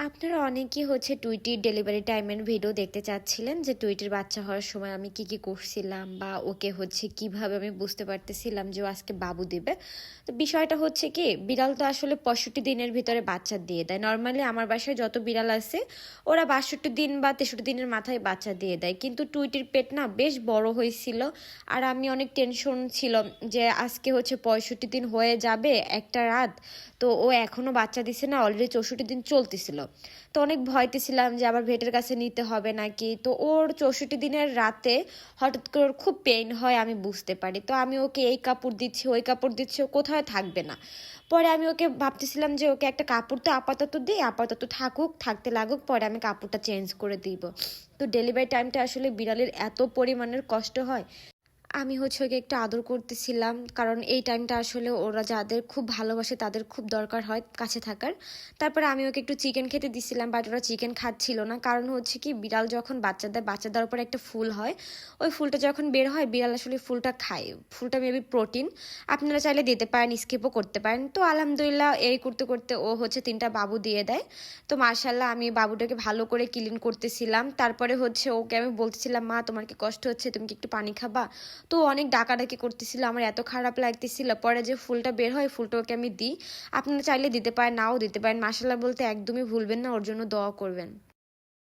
আপনারা অনেকেই টুইটির ডেলিভারি টাইমের ভিডিও দেখতে চাচ্ছিলেন যে টুইটির বাচ্চা হওয়ার সময় আমি কি করছিলাম বা ওকে কিভাবে আমি বুঝতে পারতেছিলাম যে ও আজকে বাবু দিবে। তো বিষয়টা কি, বিড়াল তো আসলে 65 দিনের ভিতরে বাচ্চা দিয়ে দেয়। নর্মালি আমার বাসায় যত বিড়াল আছে ওরা 62 দিন বা 63 দিনের মাথায় বাচ্চা দিয়ে দেয়, কিন্তু টুইটির পেট না বেশ বড় হয়েছিল। আর আমি অনেক টেনশন ছিল যে আজকে 65 দিন হয়ে যাবে একটা রাত, তো ও এখনো বাচ্চা দিছে না, অলরেডি 64 দিন চলতেছিল। তো অনেক ভয়তেছিলাম যে আবার ভেটের কাছে নিতে হবে নাকি। তো ওর 64 দিনের রাতে হঠাৎ করে ওর খুব পেইন হয়, আমি বুঝতে পারি। তো আমি ওকে এই কাপড় দিচ্ছি ওই কাপড় দিচ্ছি, ও কোথাও থাকবে না। পরে আমি ওকে ভাবতেছিলাম যে ওকে একটা কাপড় তো আপাতত দিই, আপাতত থাকুক, থাকতে লাগুক, পরে আমি কাপড়টা চেঞ্জ করে দিব। তো ডেলিভারি টাইমটা আসলে বিড়ালের এত পরিমাণের কষ্ট হয়। আমি ওকে একটু আদর করতেছিলাম, কারণ এই টাইমটা আসলে ওরা যাদের খুব ভালোবাসে তাদের খুব দরকার হয় কাছে থাকার। তারপরে আমি ওকে একটু চিকেন খেতে দিছিলাম, বাট ওরা চিকেন খাচ্ছিল না। কারণ কি, বিড়াল যখন বাচ্চা দেয়, বাচ্চা দেওয়ার পর একটা ফুল হয়, ওই ফুলটা যখন বের হয় বিড়াল আসলে ফুলটা খায়। ফুলটা মেবি প্রোটিন, আপনারা চাইলে দিতে পারেন, স্কিপও করতে পারেন। তো আলহামদুলিল্লাহ এই করতে করতে ও 3টা বাবু দিয়ে দেয়। তো মার্শাল্লাহ আমি বাবুটাকে ভালো করে ক্লিন করতেছিলাম। তারপরে ওকে আমি বলতেছিলাম, মা তোমার কি কষ্ট হচ্ছে, তুমি কি একটু পানি খাবা? তো অনেক ডাকাডাকি করতেছিল, আমার এত খারাপ লাগতেছিল। পরে যে ফুলটা বের হয় ফুলটা ওকে আমি দিই। আপনারা চাইলে দিতে পারেন, নাও দিতে পারেন। মাশাআল্লাহ বলতে একদমই ভুলবেন না, ওর জন্য দোয়া করবেন।